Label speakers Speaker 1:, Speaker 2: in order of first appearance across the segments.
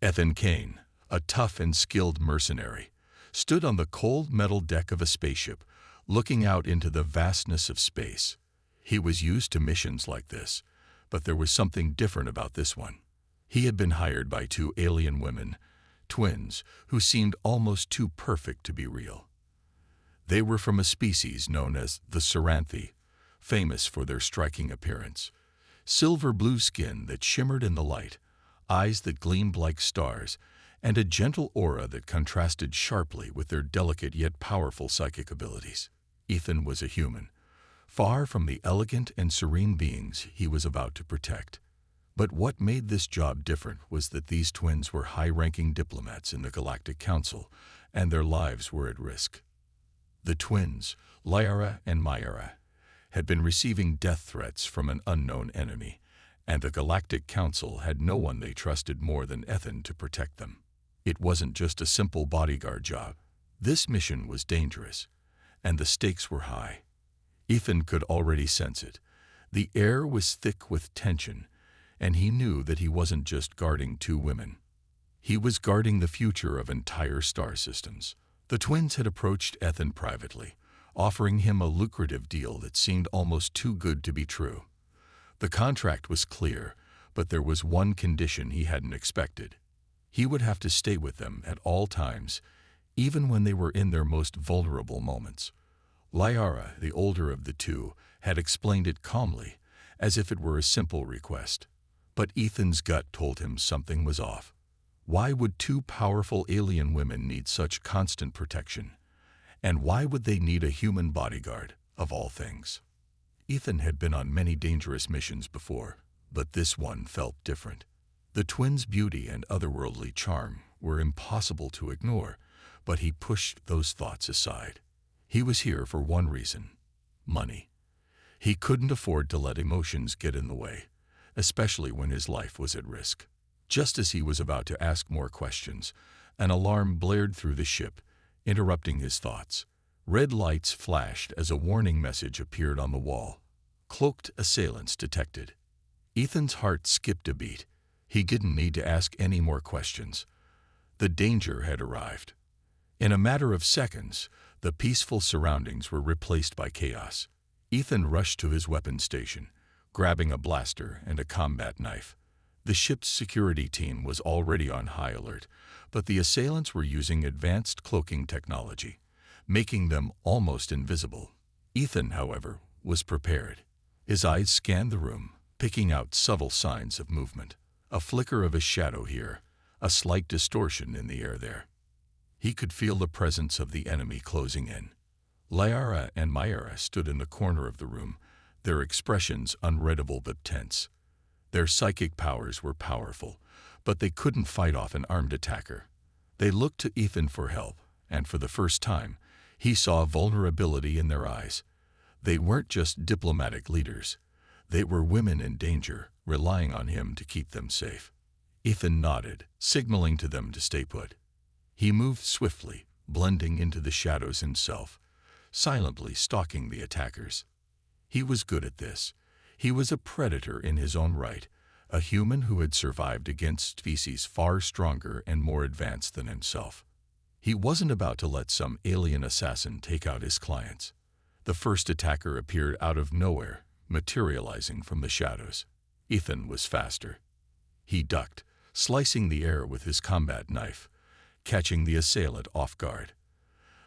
Speaker 1: Ethan Kane, a tough and skilled mercenary, stood on the cold metal deck of a spaceship, looking out into the vastness of space. He was used to missions like this, but there was something different about this one. He had been hired by two alien women, twins, who seemed almost too perfect to be real. They were from a species known as the Saranthi, famous for their striking appearance. Silver blue skin that shimmered in the light, eyes that gleamed like stars, and a gentle aura that contrasted sharply with their delicate yet powerful psychic abilities. Ethan was a human, far from the elegant and serene beings he was about to protect. But what made this job different was that these twins were high-ranking diplomats in the Galactic Council, and their lives were at risk. The twins, Lyra and Myra, had been receiving death threats from an unknown enemy, and the Galactic Council had no one they trusted more than Ethan to protect them. It wasn't just a simple bodyguard job. This mission was dangerous, and the stakes were high. Ethan could already sense it. The air was thick with tension, and he knew that he wasn't just guarding two women. He was guarding the future of entire star systems. The twins had approached Ethan privately, offering him a lucrative deal that seemed almost too good to be true. The contract was clear, but there was one condition he hadn't expected. He would have to stay with them at all times, even when they were in their most vulnerable moments. Lyra, the older of the two, had explained it calmly, as if it were a simple request. But Ethan's gut told him something was off. Why would two powerful alien women need such constant protection? And why would they need a human bodyguard, of all things? Ethan had been on many dangerous missions before, but this one felt different. The twins' beauty and otherworldly charm were impossible to ignore, but he pushed those thoughts aside. He was here for one reason: money. He couldn't afford to let emotions get in the way, especially when his life was at risk. Just as he was about to ask more questions, an alarm blared through the ship, interrupting his thoughts. Red lights flashed as a warning message appeared on the wall. Cloaked assailants detected. Ethan's heart skipped a beat. He didn't need to ask any more questions. The danger had arrived. In a matter of seconds, the peaceful surroundings were replaced by chaos. Ethan rushed to his weapon station, grabbing a blaster and a combat knife. The ship's security team was already on high alert, but the assailants were using advanced cloaking technology, making them almost invisible. Ethan, however, was prepared. His eyes scanned the room, picking out subtle signs of movement. A flicker of a shadow here, a slight distortion in the air there. He could feel the presence of the enemy closing in. Lyra and Myra stood in the corner of the room, their expressions unreadable but tense. Their psychic powers were powerful, but they couldn't fight off an armed attacker. They looked to Ethan for help, and for the first time, he saw vulnerability in their eyes. They weren't just diplomatic leaders. They were women in danger, relying on him to keep them safe. Ethan nodded, signaling to them to stay put. He moved swiftly, blending into the shadows himself, silently stalking the attackers. He was good at this. He was a predator in his own right, a human who had survived against species far stronger and more advanced than himself. He wasn't about to let some alien assassin take out his clients. The first attacker appeared out of nowhere, materializing from the shadows. Ethan was faster. He ducked, slicing the air with his combat knife, catching the assailant off guard.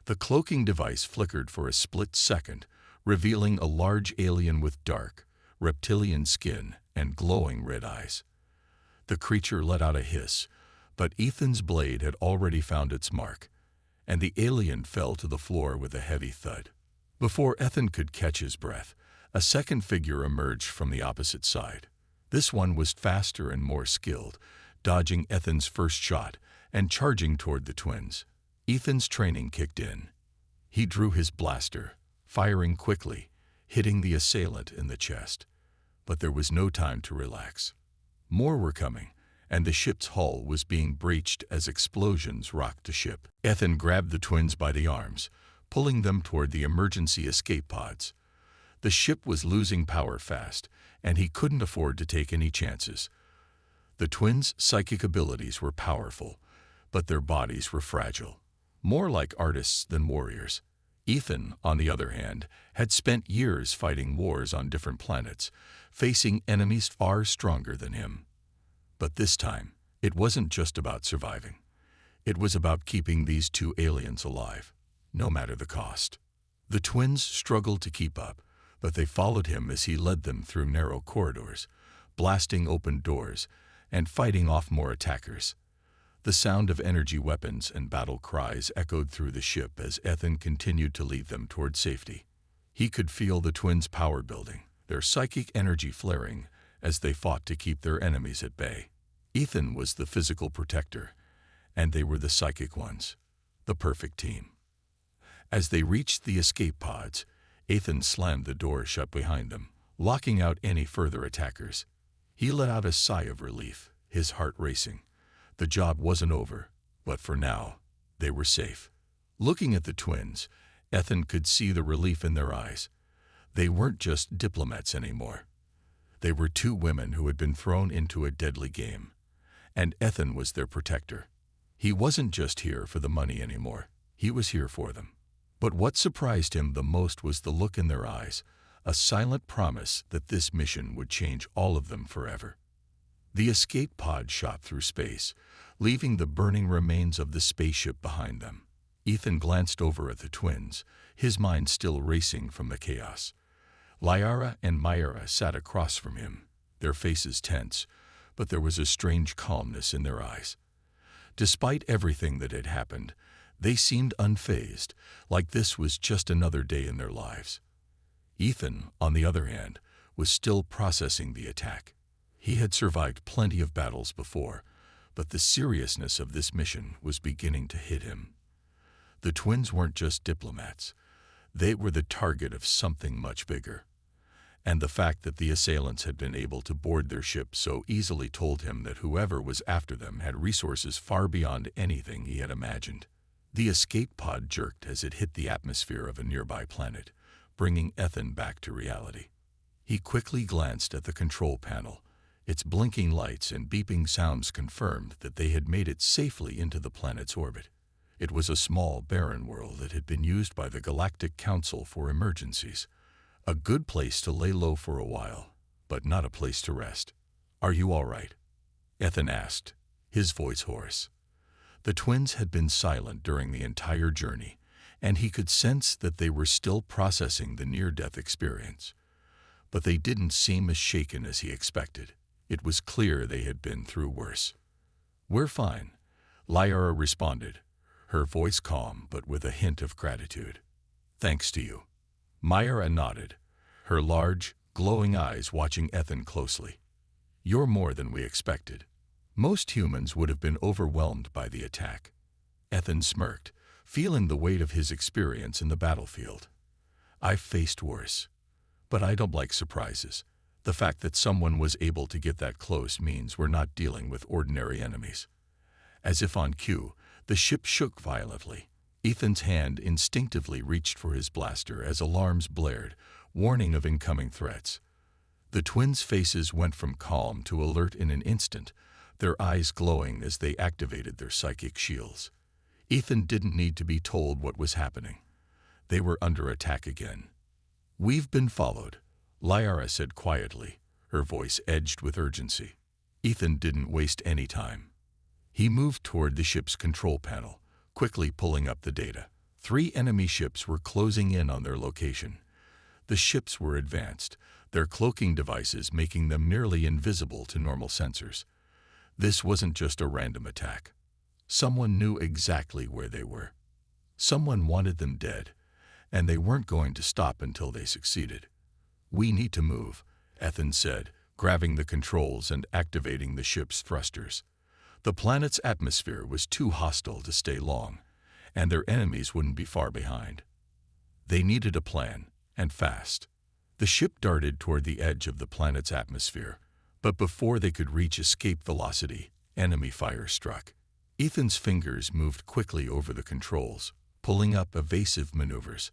Speaker 1: The cloaking device flickered for a split second, revealing a large alien with dark, reptilian skin and glowing red eyes. The creature let out a hiss, but Ethan's blade had already found its mark, and the alien fell to the floor with a heavy thud. Before Ethan could catch his breath, a second figure emerged from the opposite side. This one was faster and more skilled, dodging Ethan's first shot and charging toward the twins. Ethan's training kicked in. He drew his blaster, firing quickly, hitting the assailant in the chest. But there was no time to relax. More were coming, and the ship's hull was being breached as explosions rocked the ship. Ethan grabbed the twins by the arms, pulling them toward the emergency escape pods. The ship was losing power fast, and he couldn't afford to take any chances. The twins' psychic abilities were powerful, but their bodies were fragile, more like artists than warriors. Ethan, on the other hand, had spent years fighting wars on different planets, facing enemies far stronger than him. But this time, it wasn't just about surviving. It was about keeping these two aliens alive, no matter the cost. The twins struggled to keep up, but they followed him as he led them through narrow corridors, blasting open doors, and fighting off more attackers. The sound of energy weapons and battle cries echoed through the ship as Ethan continued to lead them toward safety. He could feel the twins' power building, their psychic energy flaring as they fought to keep their enemies at bay. Ethan was the physical protector, and they were the psychic ones, the perfect team. As they reached the escape pods, Ethan slammed the door shut behind them, locking out any further attackers. He let out a sigh of relief, his heart racing. The job wasn't over, but for now, they were safe. Looking at the twins, Ethan could see the relief in their eyes. They weren't just diplomats anymore. They were two women who had been thrown into a deadly game, and Ethan was their protector. He wasn't just here for the money anymore. He was here for them. But what surprised him the most was the look in their eyes, a silent promise that this mission would change all of them forever. The escape pod shot through space, leaving the burning remains of the spaceship behind them. Ethan glanced over at the twins, his mind still racing from the chaos. Lyra and Myra sat across from him, their faces tense, but there was a strange calmness in their eyes. Despite everything that had happened, they seemed unfazed, like this was just another day in their lives. Ethan, on the other hand, was still processing the attack. He had survived plenty of battles before, but the seriousness of this mission was beginning to hit him. The twins weren't just diplomats. They were the target of something much bigger. And the fact that the assailants had been able to board their ship so easily told him that whoever was after them had resources far beyond anything he had imagined. The escape pod jerked as it hit the atmosphere of a nearby planet, bringing Ethan back to reality. He quickly glanced at the control panel. Its blinking lights and beeping sounds confirmed that they had made it safely into the planet's orbit. It was a small, barren world that had been used by the Galactic Council for emergencies. A good place to lay low for a while, but not a place to rest. "Are you all right?" Ethan asked, his voice hoarse. The twins had been silent during the entire journey, and he could sense that they were still processing the near-death experience. But they didn't seem as shaken as he expected. It was clear they had been through worse. "We're fine," Lyra responded, her voice calm but with a hint of gratitude. "Thanks to you." Myra nodded, her large, glowing eyes watching Ethan closely. "You're more than we expected. Most humans would have been overwhelmed by the attack." Ethan smirked, feeling the weight of his experience in the battlefield. "I've faced worse. But I don't like surprises. The fact that someone was able to get that close means we're not dealing with ordinary enemies." As if on cue, the ship shook violently. Ethan's hand instinctively reached for his blaster as alarms blared, warning of incoming threats. The twins' faces went from calm to alert in an instant, their eyes glowing as they activated their psychic shields. Ethan didn't need to be told what was happening. They were under attack again. "We've been followed," Lyra said quietly, her voice edged with urgency. Ethan didn't waste any time. He moved toward the ship's control panel, quickly pulling up the data. 3 enemy ships were closing in on their location. The ships were advanced, their cloaking devices making them nearly invisible to normal sensors. This wasn't just a random attack. Someone knew exactly where they were. Someone wanted them dead, and they weren't going to stop until they succeeded. "We need to move," Ethan said, grabbing the controls and activating the ship's thrusters. The planet's atmosphere was too hostile to stay long, and their enemies wouldn't be far behind. They needed a plan, and fast. The ship darted toward the edge of the planet's atmosphere, but before they could reach escape velocity, enemy fire struck. Ethan's fingers moved quickly over the controls, pulling up evasive maneuvers.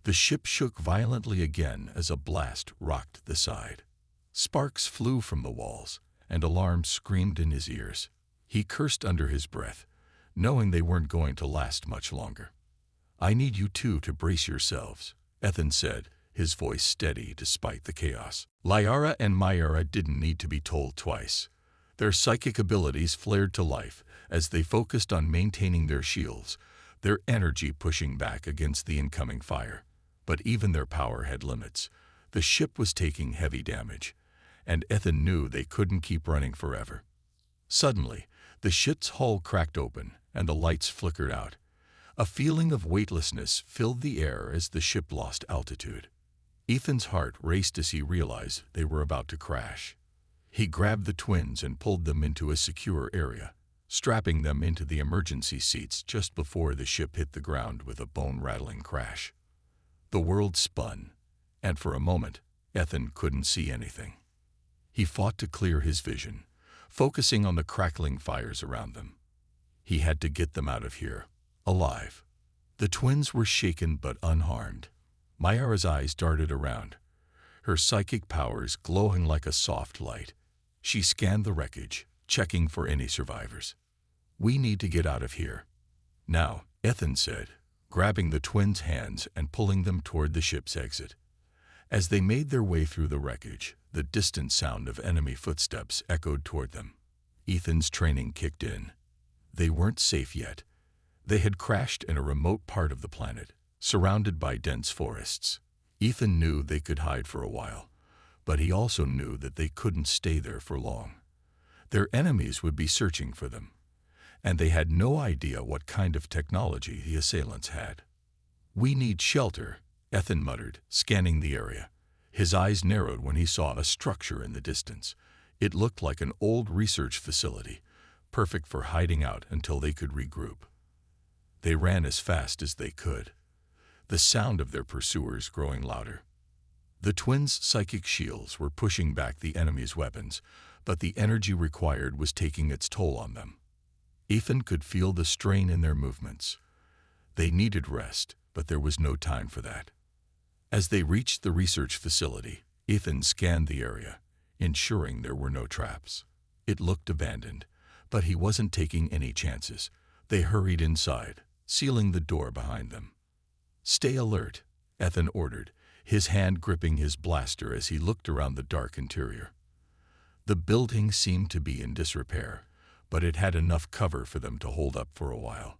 Speaker 1: The ship shook violently again as a blast rocked the side. Sparks flew from the walls, and alarm screamed in his ears. He cursed under his breath, knowing they weren't going to last much longer. "I need you two to brace yourselves," Ethan said, his voice steady despite the chaos. Lyra and Myra didn't need to be told twice. Their psychic abilities flared to life as they focused on maintaining their shields, their energy pushing back against the incoming fire. But even their power had limits. The ship was taking heavy damage, and Ethan knew they couldn't keep running forever. Suddenly, the ship's hull cracked open and the lights flickered out. A feeling of weightlessness filled the air as the ship lost altitude. Ethan's heart raced as he realized they were about to crash. He grabbed the twins and pulled them into a secure area, strapping them into the emergency seats just before the ship hit the ground with a bone-rattling crash. The world spun, and for a moment, Ethan couldn't see anything. He fought to clear his vision, focusing on the crackling fires around them. He had to get them out of here, alive. The twins were shaken but unharmed. Myra's eyes darted around, her psychic powers glowing like a soft light. She scanned the wreckage, checking for any survivors. "We need to get out of here now," Ethan said, grabbing the twins' hands and pulling them toward the ship's exit. As they made their way through the wreckage, the distant sound of enemy footsteps echoed toward them. Ethan's training kicked in. They weren't safe yet. They had crashed in a remote part of the planet, surrounded by dense forests. Ethan knew they could hide for a while, but he also knew that they couldn't stay there for long. Their enemies would be searching for them, and they had no idea what kind of technology the assailants had. "We need shelter," Ethan muttered, scanning the area. His eyes narrowed when he saw a structure in the distance. It looked like an old research facility, perfect for hiding out until they could regroup. They ran as fast as they could, the sound of their pursuers growing louder. The twins' psychic shields were pushing back the enemy's weapons, but the energy required was taking its toll on them. Ethan could feel the strain in their movements. They needed rest, but there was no time for that. As they reached the research facility, Ethan scanned the area, ensuring there were no traps. It looked abandoned, but he wasn't taking any chances. They hurried inside, sealing the door behind them. "Stay alert," Ethan ordered, his hand gripping his blaster as he looked around the dark interior. The building seemed to be in disrepair, but it had enough cover for them to hold up for a while.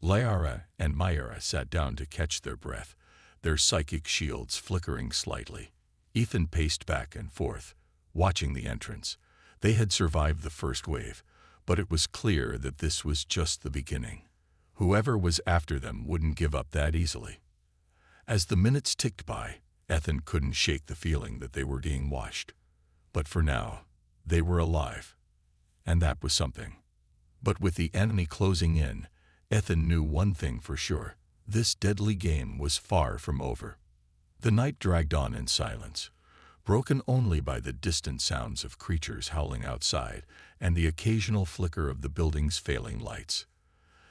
Speaker 1: Lyra and Myra sat down to catch their breath, their psychic shields flickering slightly. Ethan paced back and forth, watching the entrance. They had survived the first wave, but it was clear that this was just the beginning. Whoever was after them wouldn't give up that easily. As the minutes ticked by, Ethan couldn't shake the feeling that they were being watched. But for now, they were alive, and that was something. But with the enemy closing in, Ethan knew one thing for sure: this deadly game was far from over. The night dragged on in silence, broken only by the distant sounds of creatures howling outside and the occasional flicker of the building's failing lights.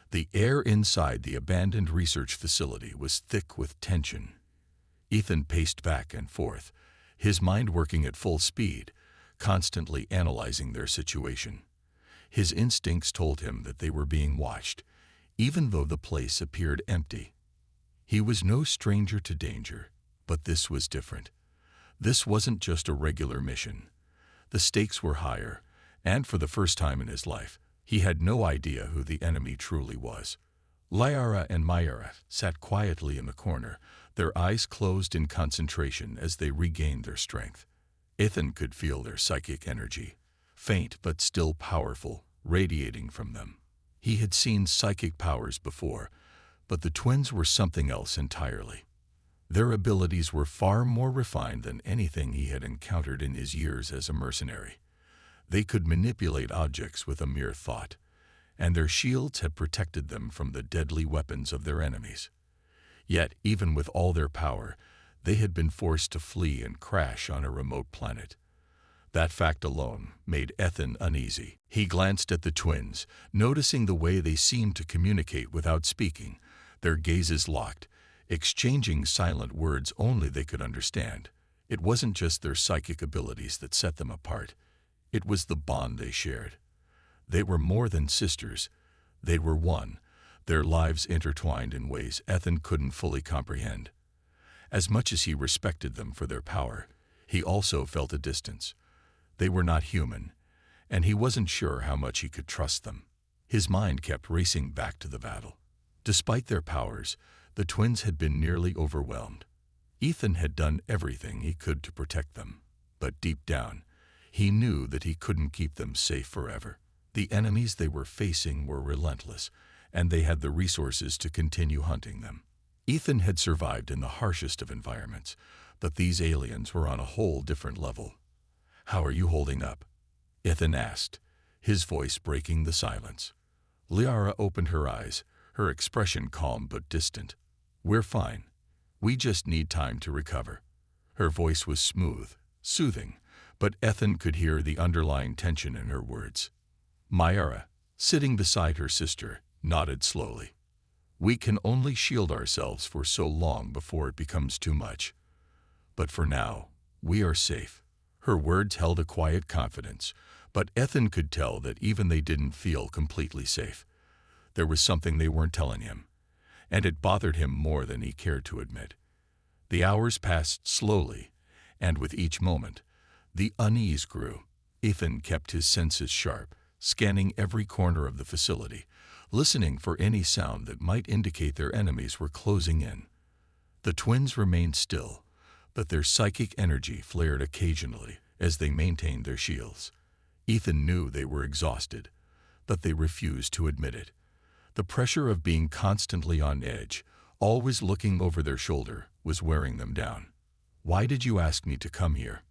Speaker 1: The air inside the abandoned research facility was thick with tension. Ethan paced back and forth, his mind working at full speed, constantly analyzing their situation. His instincts told him that they were being watched, even though the place appeared empty. He was no stranger to danger, but this was different. This wasn't just a regular mission. The stakes were higher, and for the first time in his life, he had no idea who the enemy truly was. Lyra and Myra sat quietly in the corner, their eyes closed in concentration as they regained their strength. Ethan could feel their psychic energy, faint but still powerful, radiating from them. He had seen psychic powers before, but the twins were something else entirely. Their abilities were far more refined than anything he had encountered in his years as a mercenary. They could manipulate objects with a mere thought, and their shields had protected them from the deadly weapons of their enemies. Yet, even with all their power, they had been forced to flee and crash on a remote planet. That fact alone made Ethan uneasy. He glanced at the twins, noticing the way they seemed to communicate without speaking, their gazes locked, exchanging silent words only they could understand. It wasn't just their psychic abilities that set them apart. It was the bond they shared. They were more than sisters. They were one, their lives intertwined in ways Ethan couldn't fully comprehend. As much as he respected them for their power, he also felt a distance. They were not human, and he wasn't sure how much he could trust them. His mind kept racing back to the battle. Despite their powers, the twins had been nearly overwhelmed. Ethan had done everything he could to protect them, but deep down, he knew that he couldn't keep them safe forever. The enemies they were facing were relentless, and they had the resources to continue hunting them. Ethan had survived in the harshest of environments, but these aliens were on a whole different level. "How are you holding up?" Ethan asked, his voice breaking the silence. Liara opened her eyes, her expression calm but distant. "We're fine. We just need time to recover." Her voice was smooth, soothing, but Ethan could hear the underlying tension in her words. Mayara, sitting beside her sister, nodded slowly. "We can only shield ourselves for so long before it becomes too much. But for now, we are safe." Her words held a quiet confidence, but Ethan could tell that even they didn't feel completely safe. There was something they weren't telling him, and it bothered him more than he cared to admit. The hours passed slowly, and with each moment, the unease grew. Ethan kept his senses sharp, scanning every corner of the facility, listening for any sound that might indicate their enemies were closing in. The twins remained still, but their psychic energy flared occasionally as they maintained their shields. Ethan knew they were exhausted, but they refused to admit it. The pressure of being constantly on edge, always looking over their shoulder, was wearing them down. "Why did you ask me to come here?"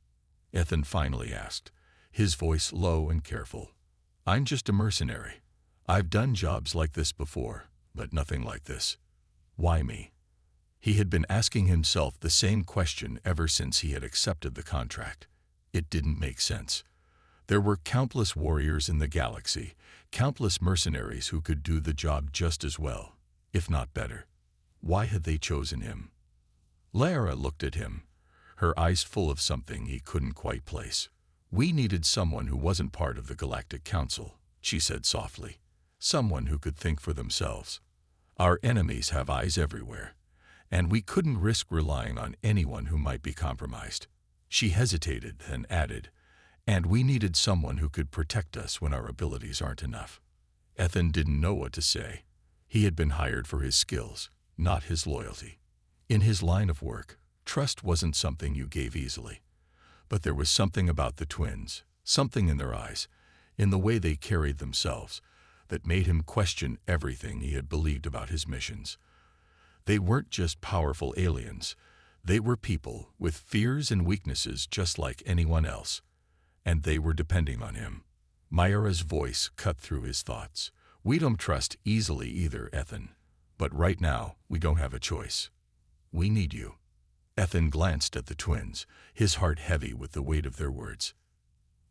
Speaker 1: Ethan finally asked, his voice low and careful. "I'm just a mercenary. I've done jobs like this before, but nothing like this." "Why me?" He had been asking himself the same question ever since he had accepted the contract. It didn't make sense. There were countless warriors in the galaxy, countless mercenaries who could do the job just as well, if not better. Why had they chosen him? Lara looked at him, her eyes full of something he couldn't quite place. "We needed someone who wasn't part of the Galactic Council," she said softly. "Someone who could think for themselves. Our enemies have eyes everywhere, and we couldn't risk relying on anyone who might be compromised." She hesitated, then added, "And we needed someone who could protect us when our abilities aren't enough." Ethan didn't know what to say. He had been hired for his skills, not his loyalty. In his line of work, trust wasn't something you gave easily. But there was something about the twins, something in their eyes, in the way they carried themselves, that made him question everything he had believed about his missions. They weren't just powerful aliens. They were people with fears and weaknesses just like anyone else. And they were depending on him. Mayara's voice cut through his thoughts. "We don't trust easily either, Ethan. But right now, we don't have a choice. We need you." Ethan glanced at the twins, his heart heavy with the weight of their words.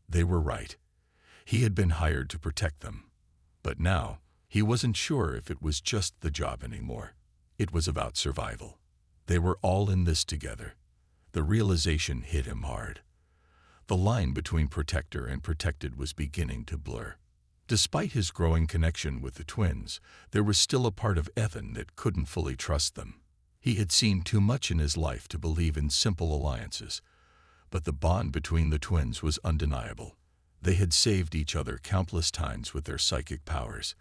Speaker 1: They were right. He had been hired to protect them. But now, he wasn't sure if it was just the job anymore. It was about survival. They were all in this together. The realization hit him hard. The line between protector and protected was beginning to blur. Despite his growing connection with the twins, there was still a part of Ethan that couldn't fully trust them. He had seen too much in his life to believe in simple alliances. But the bond between the twins was undeniable. They had saved each other countless times with their psychic powers.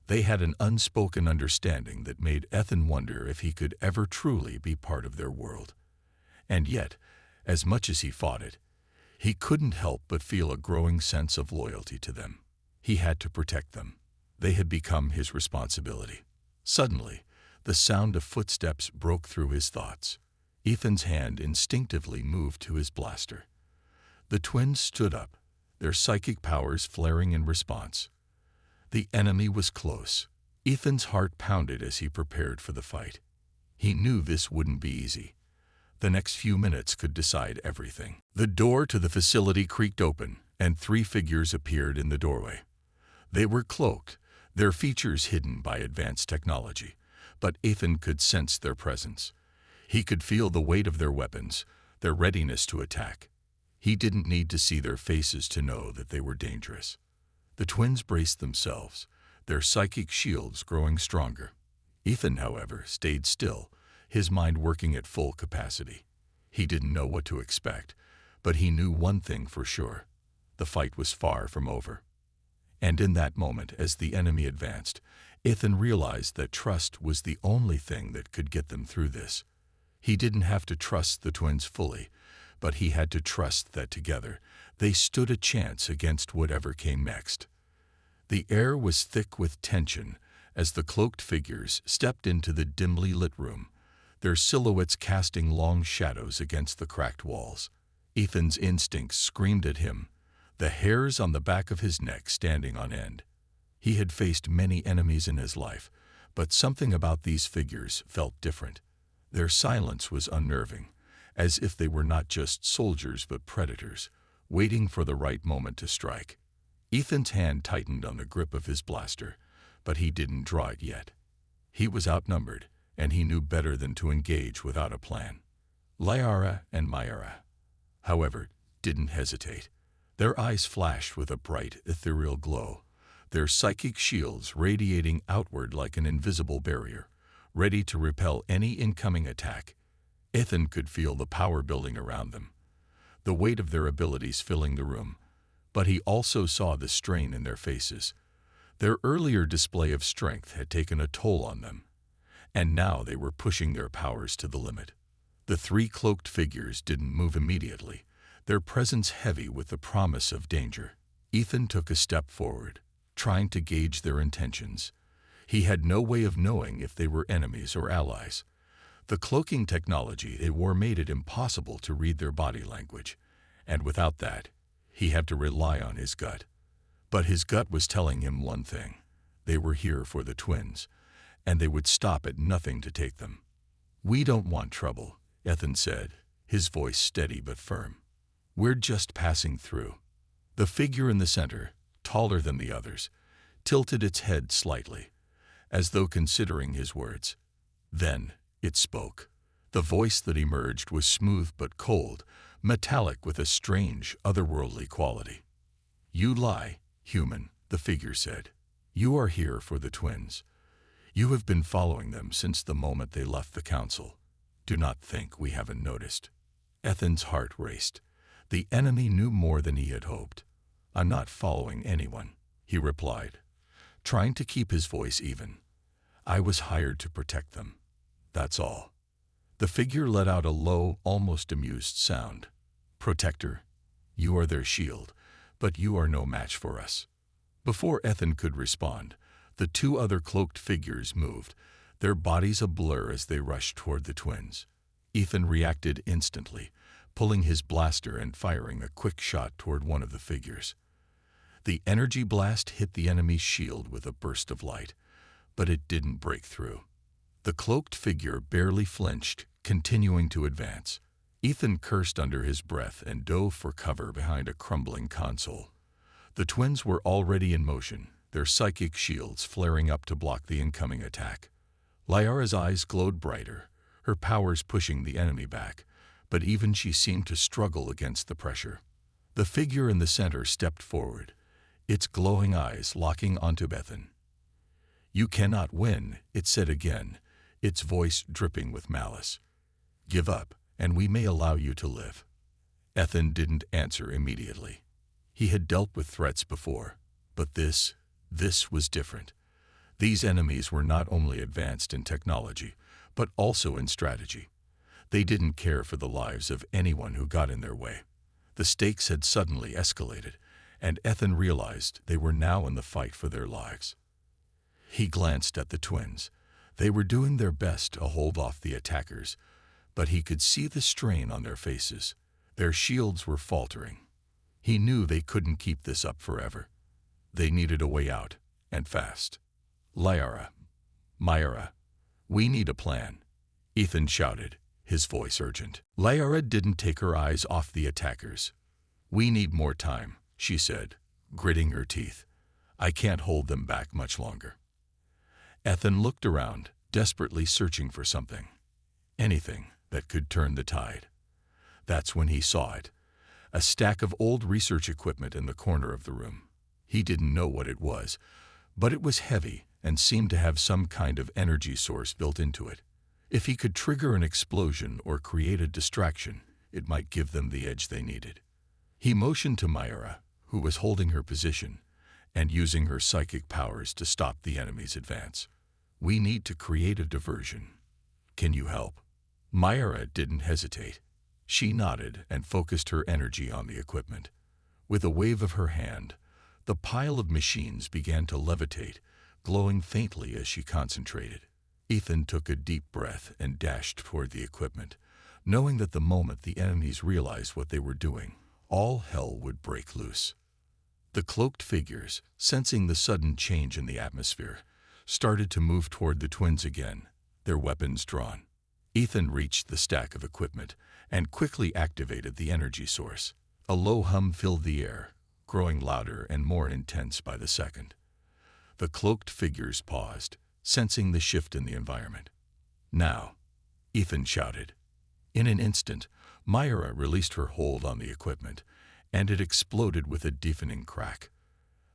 Speaker 1: They had an unspoken understanding that made Ethan wonder if he could ever truly be part of their world. And yet, as much as he fought it, he couldn't help but feel a growing sense of loyalty to them. He had to protect them. They had become his responsibility. Suddenly, the sound of footsteps broke through his thoughts. Ethan's hand instinctively moved to his blaster. The twins stood up, their psychic powers flaring in response. The enemy was close. Ethan's heart pounded as he prepared for the fight. He knew this wouldn't be easy. The next few minutes could decide everything. The door to the facility creaked open, and 3 figures appeared in the doorway. They were cloaked, their features hidden by advanced technology, but Ethan could sense their presence. He could feel the weight of their weapons, their readiness to attack. He didn't need to see their faces to know that they were dangerous. The twins braced themselves, their psychic shields growing stronger. Ethan, however, stayed still, his mind working at full capacity. He didn't know what to expect, but he knew one thing for sure. The fight was far from over. And in that moment, as the enemy advanced, Ethan realized that trust was the only thing that could get them through this. He didn't have to trust the twins fully, but he had to trust that together they stood a chance against whatever came next. The air was thick with tension as the cloaked figures stepped into the dimly lit room, their silhouettes casting long shadows against the cracked walls. Ethan's instincts screamed at him, the hairs on the back of his neck standing on end. He had faced many enemies in his life, but something about these figures felt different. Their silence was unnerving, as if they were not just soldiers but predators, waiting for the right moment to strike. Ethan's hand tightened on the grip of his blaster, but he didn't draw it yet. He was outnumbered, and he knew better than to engage without a plan. Lyara and Myra, however, didn't hesitate. Their eyes flashed with a bright, ethereal glow, their psychic shields radiating outward like an invisible barrier, ready to repel any incoming attack. Ethan could feel the power building around them, the weight of their abilities filling the room, but he also saw the strain in their faces. Their earlier display of strength had taken a toll on them, and now they were pushing their powers to the limit. The three cloaked figures didn't move immediately, their presence heavy with the promise of danger. Ethan took a step forward, trying to gauge their intentions. He had no way of knowing if they were enemies or allies. The cloaking technology they wore made it impossible to read their body language, and without that, he had to rely on his gut. But his gut was telling him one thing: they were here for the twins, and they would stop at nothing to take them. "We don't want trouble," Ethan said, his voice steady but firm. "We're just passing through." The figure in the center, taller than the others, tilted its head slightly, as though considering his words. Then it spoke. The voice that emerged was smooth but cold, metallic with a strange, otherworldly quality. "You lie, human," the figure said. "You are here for the twins. You have been following them since the moment they left the council. Do not think we haven't noticed." Ethan's heart raced. The enemy knew more than he had hoped. "I'm not following anyone," he replied, trying to keep his voice even. "I was hired to protect them. That's all." The figure let out a low, almost amused sound. "Protector, you are their shield, but you are no match for us." Before Ethan could respond, the two other cloaked figures moved, their bodies a blur as they rushed toward the twins. Ethan reacted instantly, pulling his blaster and firing a quick shot toward one of the figures. The energy blast hit the enemy's shield with a burst of light, but it didn't break through. The cloaked figure barely flinched, continuing to advance. Ethan cursed under his breath and dove for cover behind a crumbling console. The twins were already in motion, their psychic shields flaring up to block the incoming attack. Lyara's eyes glowed brighter, her powers pushing the enemy back, but even she seemed to struggle against the pressure. The figure in the center stepped forward, its glowing eyes locking onto Ethan. "You cannot win," it said again, its voice dripping with malice. "Give up, and we may allow you to live." Ethan didn't answer immediately. He had dealt with threats before, but this was different. These enemies were not only advanced in technology, but also in strategy. They didn't care for the lives of anyone who got in their way. The stakes had suddenly escalated, and Ethan realized they were now in the fight for their lives. He glanced at the twins. They were doing their best to hold off the attackers, but he could see the strain on their faces. Their shields were faltering. He knew they couldn't keep this up forever. They needed a way out, and fast. "Lyara, Myra, we need a plan," Ethan shouted, his voice urgent. Lyara didn't take her eyes off the attackers. "We need more time," she said, gritting her teeth. "I can't hold them back much longer." Ethan looked around, desperately searching for something. Anything that could turn the tide. That's when he saw it. a stack of old research equipment in the corner of the room. He didn't know what it was, but it was heavy and seemed to have some kind of energy source built into it. If he could trigger an explosion or create a distraction, it might give them the edge they needed. He motioned to Myra, who was holding her position and using her psychic powers to stop the enemy's advance. "We need to create a diversion. Can you help?" Myra didn't hesitate. She nodded and focused her energy on the equipment. With a wave of her hand, the pile of machines began to levitate, glowing faintly as she concentrated. Ethan took a deep breath and dashed toward the equipment, knowing that the moment the enemies realized what they were doing, all hell would break loose. The cloaked figures, sensing the sudden change in the atmosphere, started to move toward the twins again, their weapons drawn. Ethan reached the stack of equipment and quickly activated the energy source. A low hum filled the air, growing louder and more intense by the second. The cloaked figures paused, sensing the shift in the environment. "Now," Ethan shouted. In an instant, Myra released her hold on the equipment, and it exploded with a deafening crack.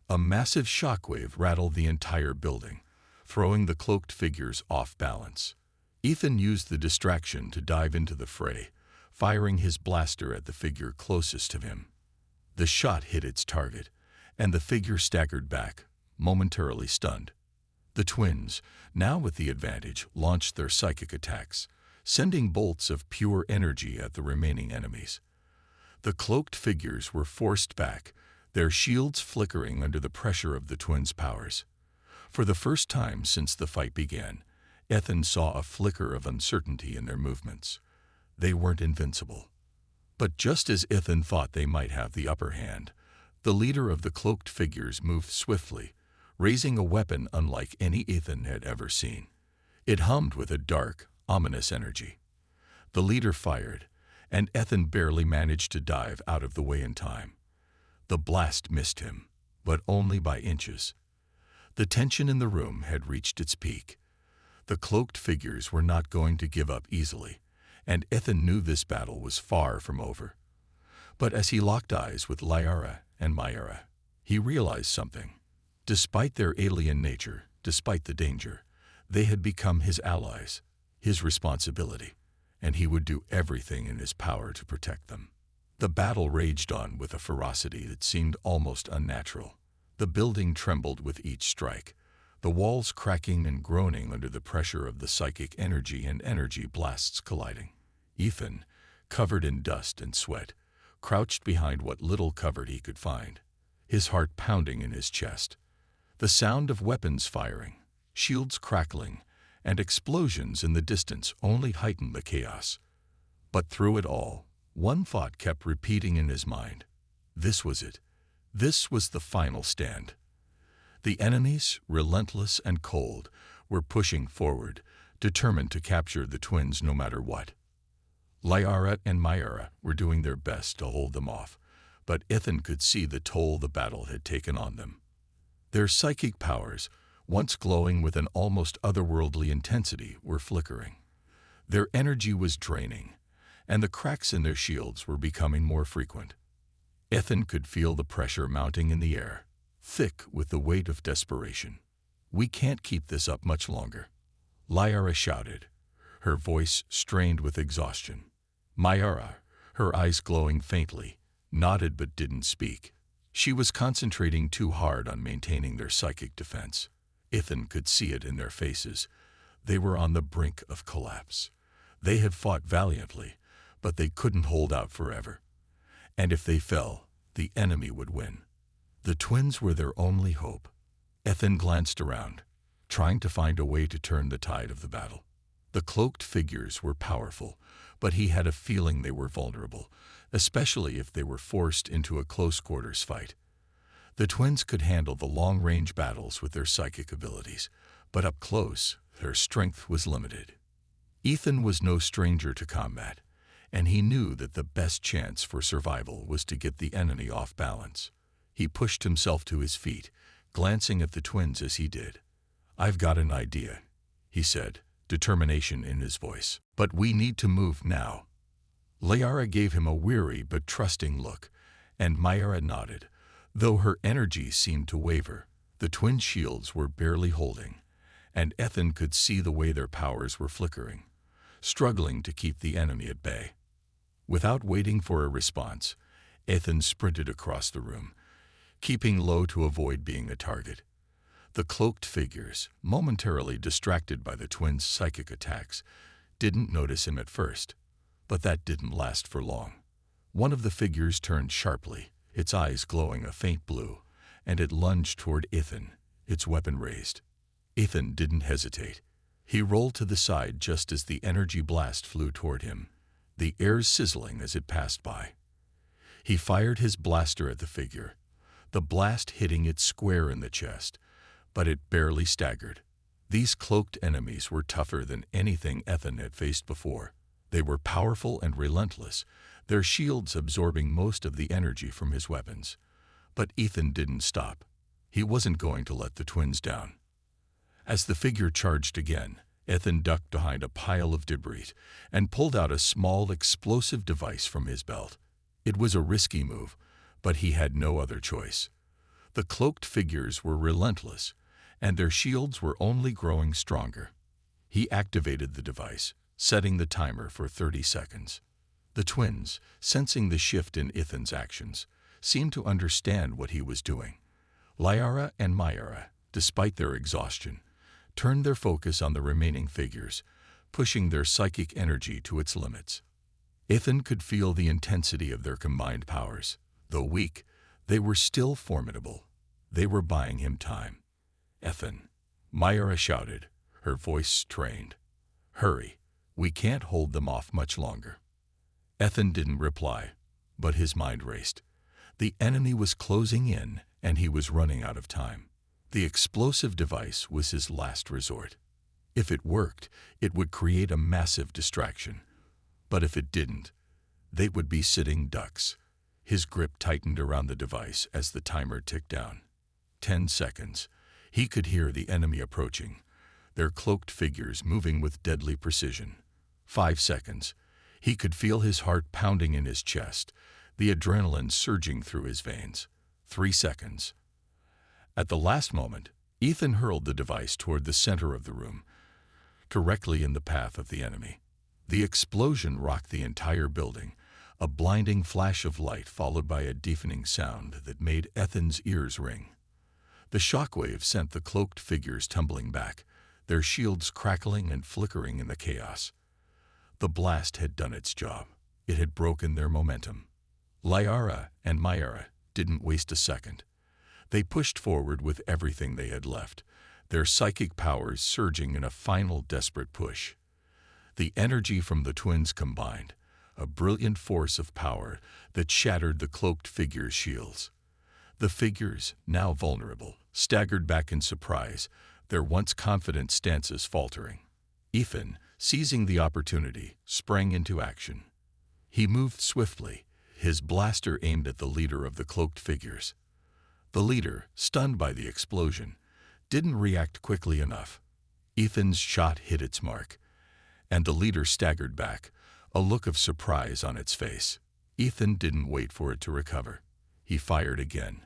Speaker 1: A massive shockwave rattled the entire building, throwing the cloaked figures off balance. Ethan used the distraction to dive into the fray, firing his blaster at the figure closest to him. The shot hit its target, and the figure staggered back, momentarily stunned. The twins, now with the advantage, launched their psychic attacks, sending bolts of pure energy at the remaining enemies. The cloaked figures were forced back, their shields flickering under the pressure of the twins' powers. For the first time since the fight began, Ethan saw a flicker of uncertainty in their movements. They weren't invincible. But just as Ethan thought they might have the upper hand, the leader of the cloaked figures moved swiftly, raising a weapon unlike any Ethan had ever seen. It hummed with a dark, ominous energy. The leader fired, and Ethan barely managed to dive out of the way in time. The blast missed him, but only by inches. The tension in the room had reached its peak. The cloaked figures were not going to give up easily, and Ethan knew this battle was far from over. But as he locked eyes with Lyra and Myra, he realized something. Despite their alien nature, despite the danger, they had become his allies, his responsibility, and he would do everything in his power to protect them. The battle raged on with a ferocity that seemed almost unnatural. The building trembled with each strike, the walls cracking and groaning under the pressure of the psychic energy and energy blasts colliding. Ethan, covered in dust and sweat, crouched behind what little cover he could find, his heart pounding in his chest. The sound of weapons firing, shields crackling, and explosions in the distance only heightened the chaos. But through it all, one thought kept repeating in his mind. This was it. This was the final stand. The enemies, relentless and cold, were pushing forward, determined to capture the twins no matter what. Lyra and Myra were doing their best to hold them off, but Ethan could see the toll the battle had taken on them. Their psychic powers, once glowing with an almost otherworldly intensity, were flickering. Their energy was draining, and the cracks in their shields were becoming more frequent. Ethan could feel the pressure mounting in the air, thick with the weight of desperation. "We can't keep this up much longer," Lyra shouted, her voice strained with exhaustion. Myra, her eyes glowing faintly, nodded but didn't speak. She was concentrating too hard on maintaining their psychic defense. Ethan could see it in their faces. They were on the brink of collapse. They had fought valiantly, but they couldn't hold out forever. And if they fell, the enemy would win. The twins were their only hope. Ethan glanced around, trying to find a way to turn the tide of the battle. The cloaked figures were powerful, but he had a feeling they were vulnerable, especially if they were forced into a close-quarters fight. The twins could handle the long-range battles with their psychic abilities, but up close, their strength was limited. Ethan was no stranger to combat, and he knew that the best chance for survival was to get the enemy off balance. He pushed himself to his feet, glancing at the twins as he did. "I've got an idea," he said, determination in his voice. "But we need to move now." Liara gave him a weary but trusting look, and Myra nodded, though her energy seemed to waver. The twin shields were barely holding, and Ethan could see the way their powers were flickering, struggling to keep the enemy at bay. Without waiting for a response, Ethan sprinted across the room, keeping low to avoid being a target. The cloaked figures, momentarily distracted by the twins' psychic attacks, didn't notice him at first, but that didn't last for long. One of the figures turned sharply, its eyes glowing a faint blue, and it lunged toward Ethan, its weapon raised. Ethan didn't hesitate. He rolled to the side just as the energy blast flew toward him, the air sizzling as it passed by. He fired his blaster at the figure, the blast hitting it square in the chest, but it barely staggered. These cloaked enemies were tougher than anything Ethan had faced before. They were powerful and relentless, their shields absorbing most of the energy from his weapons. But Ethan didn't stop. He wasn't going to let the twins down. As the figure charged again, Ethan ducked behind a pile of debris and pulled out a small explosive device from his belt. It was a risky move, but he had no other choice. The cloaked figures were relentless, and their shields were only growing stronger. He activated the device, setting the timer for 30 seconds. The twins, sensing the shift in Ethan's actions, seemed to understand what he was doing. Liara and Myra, despite their exhaustion, turned their focus on the remaining figures, pushing their psychic energy to its limits. Ethan could feel the intensity of their combined powers. Though weak, they were still formidable. They were buying him time. "Ethan," Myra shouted, her voice strained. "Hurry, we can't hold them off much longer." Ethan didn't reply, but his mind raced. The enemy was closing in, and he was running out of time. The explosive device was his last resort. If it worked, it would create a massive distraction. But if it didn't, they would be sitting ducks. His grip tightened around the device as the timer ticked down. 10 seconds. He could hear the enemy approaching, their cloaked figures moving with deadly precision. 5 seconds. He could feel his heart pounding in his chest, the adrenaline surging through his veins. 3 seconds. At the last moment, Ethan hurled the device toward the center of the room, directly in the path of the enemy. The explosion rocked the entire building, a blinding flash of light followed by a deafening sound that made Ethan's ears ring. The shockwave sent the cloaked figures tumbling back, their shields crackling and flickering in the chaos. The blast had done its job. It had broken their momentum. Liara and Myra didn't waste a second. They pushed forward with everything they had left, their psychic powers surging in a final desperate push. The energy from the twins combined, a brilliant force of power that shattered the cloaked figures' shields. The figures, now vulnerable, staggered back in surprise, their once confident stances faltering. Ethan, seizing the opportunity, sprang into action. He moved swiftly, his blaster aimed at the leader of the cloaked figures. The leader, stunned by the explosion, didn't react quickly enough. Ethan's shot hit its mark, and the leader staggered back, a look of surprise on its face. Ethan didn't wait for it to recover. He fired again,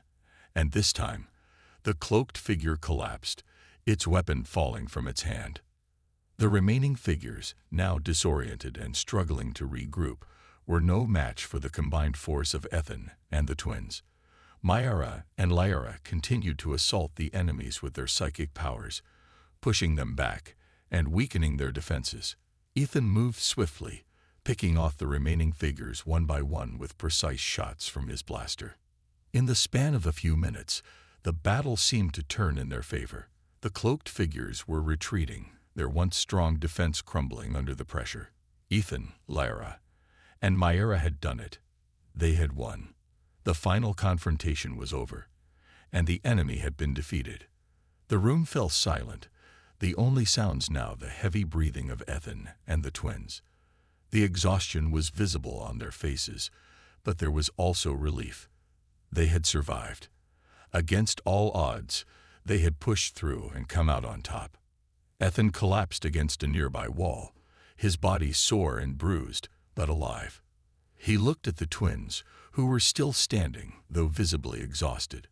Speaker 1: and this time, the cloaked figure collapsed, its weapon falling from its hand. The remaining figures, now disoriented and struggling to regroup, were no match for the combined force of Ethan and the twins. Myra and Liara continued to assault the enemies with their psychic powers, pushing them back and weakening their defenses. Ethan moved swiftly, picking off the remaining figures one by one with precise shots from his blaster. In the span of a few minutes, the battle seemed to turn in their favor. The cloaked figures were retreating, their once strong defense crumbling under the pressure. Ethan, Liara, and Myra had done it. They had won. The final confrontation was over, and the enemy had been defeated. The room fell silent, the only sounds now the heavy breathing of Ethan and the twins. The exhaustion was visible on their faces, but there was also relief. They had survived. Against all odds, they had pushed through and come out on top. Ethan collapsed against a nearby wall, his body sore and bruised, but alive. He looked at the twins, who were still standing, though visibly exhausted.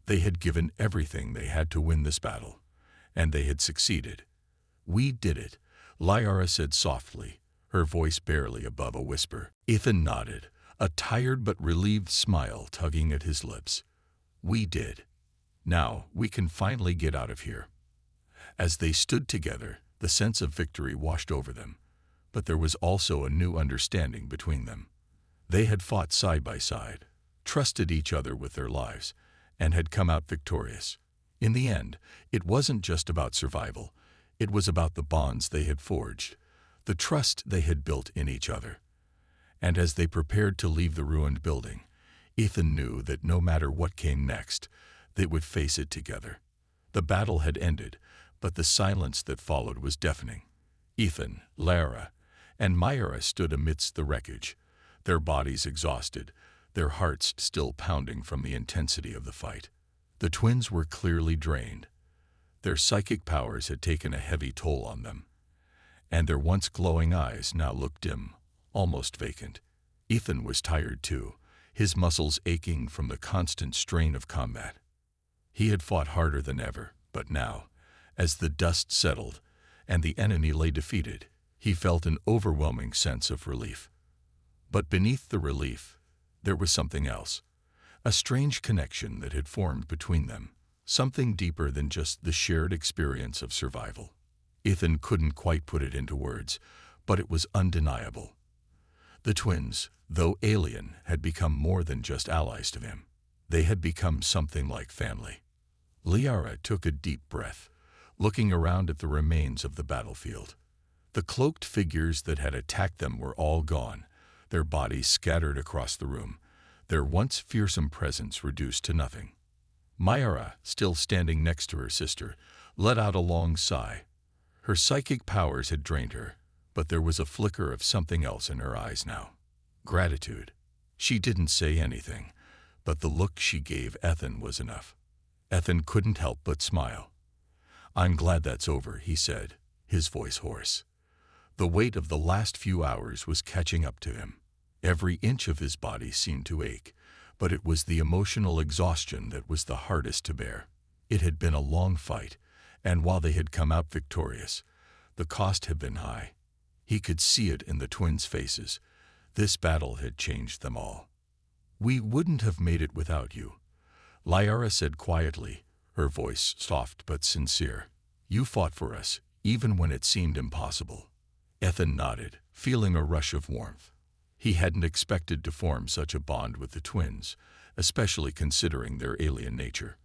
Speaker 1: They had given everything they had to win this battle, and they had succeeded. "We did it," Lyra said softly, her voice barely above a whisper. Ethan nodded, a tired but relieved smile tugging at his lips. "We did. Now we can finally get out of here." As they stood together, the sense of victory washed over them, but there was also a new understanding between them. They had fought side by side, trusted each other with their lives, and had come out victorious. In the end, it wasn't just about survival. It was about the bonds they had forged, the trust they had built in each other. And as they prepared to leave the ruined building, Ethan knew that no matter what came next, they would face it together. The battle had ended, but the silence that followed was deafening. Ethan, Lara, and Myra stood amidst the wreckage, their bodies exhausted, their hearts still pounding from the intensity of the fight. The twins were clearly drained. Their psychic powers had taken a heavy toll on them, and their once glowing eyes now looked dim, almost vacant. Ethan was tired too, his muscles aching from the constant strain of combat. He had fought harder than ever, but now, as the dust settled and the enemy lay defeated, he felt an overwhelming sense of relief. But beneath the relief, there was something else, a strange connection that had formed between them, something deeper than just the shared experience of survival. Ethan couldn't quite put it into words, but it was undeniable. The twins, though alien, had become more than just allies to him. They had become something like family. Liara took a deep breath, looking around at the remains of the battlefield. The cloaked figures that had attacked them were all gone, their bodies scattered across the room, their once fearsome presence reduced to nothing. Myra, still standing next to her sister, let out a long sigh. Her psychic powers had drained her, but there was a flicker of something else in her eyes now. Gratitude. She didn't say anything, but the look she gave Ethan was enough. Ethan couldn't help but smile. "I'm glad that's over," he said, his voice hoarse. The weight of the last few hours was catching up to him. Every inch of his body seemed to ache, but it was the emotional exhaustion that was the hardest to bear. It had been a long fight, and while they had come out victorious, the cost had been high. He could see it in the twins' faces. This battle had changed them all. "We wouldn't have made it without you," Lyra said quietly, her voice soft but sincere. "You fought for us, even when it seemed impossible." Ethan nodded, feeling a rush of warmth. He hadn't expected to form such a bond with the twins, especially considering their alien nature.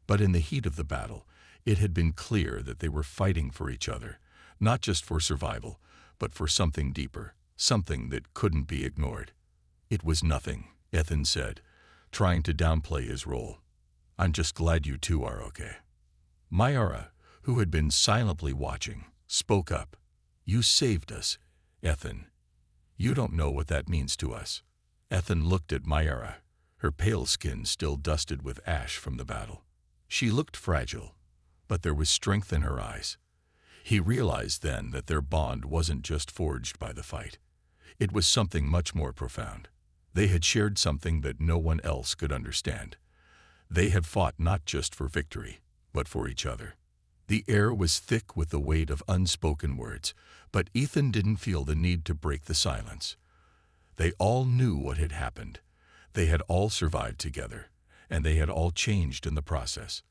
Speaker 1: But in the heat of the battle, it had been clear that they were fighting for each other, not just for survival, but for something deeper, something that couldn't be ignored. "It was nothing," Ethan said, trying to downplay his role. "I'm just glad you two are okay." Myra, who had been silently watching, spoke up. "You saved us, Ethan. You don't know what that means to us." Ethan looked at Myra, her pale skin still dusted with ash from the battle. She looked fragile, but there was strength in her eyes. He realized then that their bond wasn't just forged by the fight. It was something much more profound. They had shared something that no one else could understand. They had fought not just for victory, but for each other. The air was thick with the weight of unspoken words, but Ethan didn't feel the need to break the silence. They all knew what had happened. They had all survived together, and they had all changed in the process.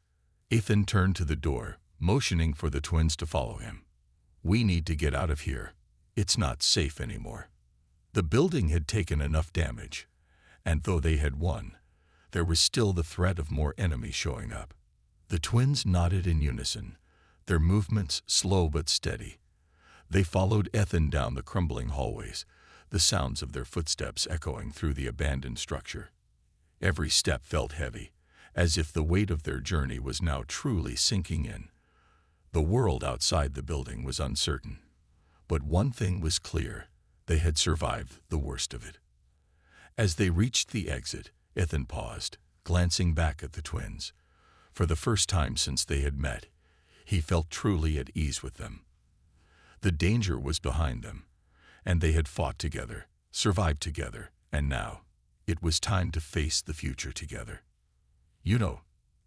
Speaker 1: Ethan turned to the door, motioning for the twins to follow him. "We need to get out of here. It's not safe anymore." The building had taken enough damage, and though they had won, there was still the threat of more enemies showing up. The twins nodded in unison, their movements slow but steady. They followed Ethan down the crumbling hallways, the sounds of their footsteps echoing through the abandoned structure. Every step felt heavy, as if the weight of their journey was now truly sinking in. The world outside the building was uncertain, but one thing was clear: they had survived the worst of it. As they reached the exit, Ethan paused, glancing back at the twins. For the first time since they had met, he felt truly at ease with them. The danger was behind them, and they had fought together, survived together, And now, it was time to face the future together. You know,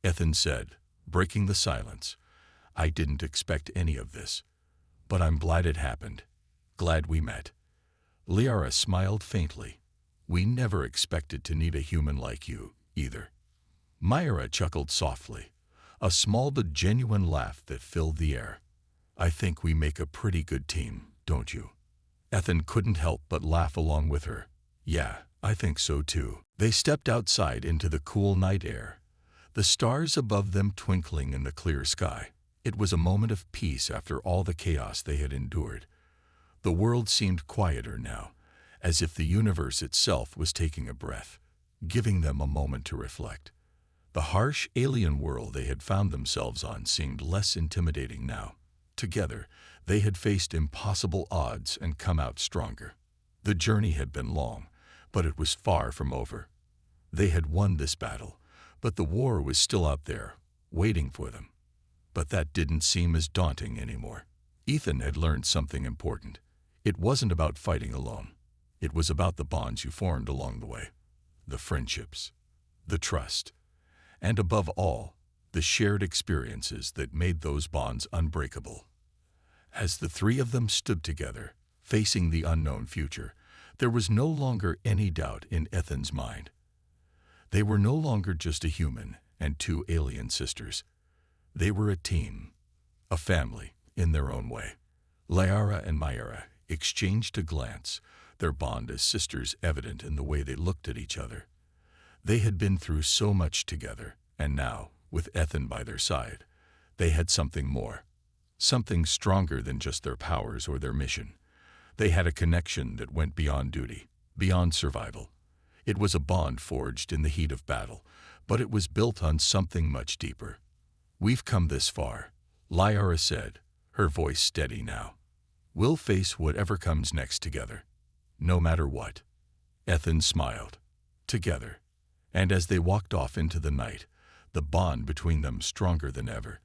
Speaker 1: Ethan said, breaking the silence, I didn't expect any of this. But I'm glad it happened. Glad we met. Liara smiled faintly. We never expected to need a human like you, either. Myra chuckled softly, a small but genuine laugh that filled the air. I think we make a pretty good team, don't you? Ethan couldn't help but laugh along with her. Yeah, I think so too. They stepped outside into the cool night air, the stars above them twinkling in the clear sky. It was a moment of peace after all the chaos they had endured. The world seemed quieter now, as if the universe itself was taking a breath, giving them a moment to reflect. The harsh alien world they had found themselves on seemed less intimidating now. Together, they had faced impossible odds and come out stronger. The journey had been long, but it was far from over. They had won this battle, but the war was still out there, waiting for them. But that didn't seem as daunting anymore. Ethan had learned something important. It wasn't about fighting alone. It was about the bonds you formed along the way, the friendships, the trust, and above all, the shared experiences that made those bonds unbreakable. As the three of them stood together, facing the unknown future, there was no longer any doubt in Ethan's mind. They were no longer just a human and two alien sisters. They were a team, a family in their own way. Liara and Myra exchanged a glance, their bond as sisters evident in the way they looked at each other. They had been through so much together, and now, with Ethan by their side, they had something more, something stronger than just their powers or their mission. They had a connection that went beyond duty, beyond survival. It was a bond forged in the heat of battle, but it was built on something much deeper. We've come this far, Liara said, her voice steady now. We'll face whatever comes next together, no matter what. Ethan smiled. Together. And as they walked off into the night, the bond between them stronger than ever,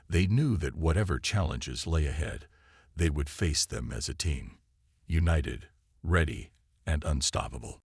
Speaker 1: they knew that whatever challenges lay ahead, they would face them as a team, united, ready, and unstoppable.